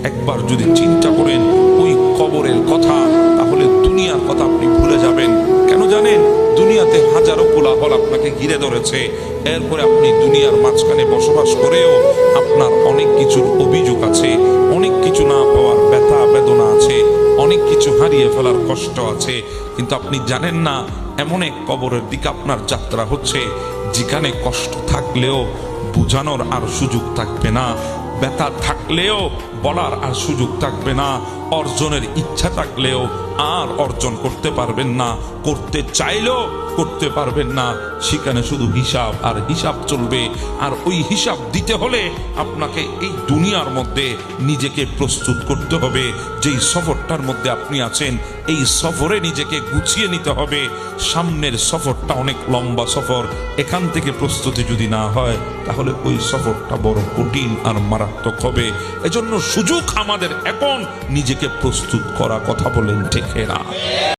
একবার যদি চিন্তা করেন ওই কবরের কথা, তাহলে দুনিয়ার কথা আপনি ভুলে যাবেন। কেন জানেন? দুনিয়াতে হাজারো কোলাহল আপনাকে ঘিরে ধরেছে, এরপরে আপনি দুনিয়ার মাঝখানে বসবাস করেও আপনার অনেক কিছুর অভিযোগ আছে, অনেক কিছু না পাওয়ার ব্যথা বেদনা আছে, অনেক কিছু হারিয়ে ফেলার কষ্ট আছে। কিন্তু আপনি জানেন না, এমন এক কবরের দিকে আপনার যাত্রা হচ্ছে যেখানে কষ্ট থাকলেও বোঝানোর আর সুযোগ থাকবে না, ব্যথা থাকলেও বলার আর সুযোগ থাকবে না, অর্জনের ইচ্ছা থাকলেও আর অর্জন করতে পারবেন না, করতে চাইলেও করতে পারবেন না। সেখানে শুধু হিসাব আর হিসাব চলবে। আর ওই হিসাব দিতে হলে আপনাকে এই দুনিয়ার মধ্যে নিজেকে প্রস্তুত করতে হবে। যেই সফরটার মধ্যে আপনি আছেন, এই সফরে নিজেকে গুছিয়ে নিতে হবে। সামনের সফরটা অনেক লম্বা সফর, এখান থেকে প্রস্তুতি যদি না হয় তাহলে ওই সফরটা বড় কঠিন আর মারাত্মক হবে। এজন্য সুযোগ আমাদের এখন নিজেকে প্রস্তুত করা। কথা বলেন ঠিক না?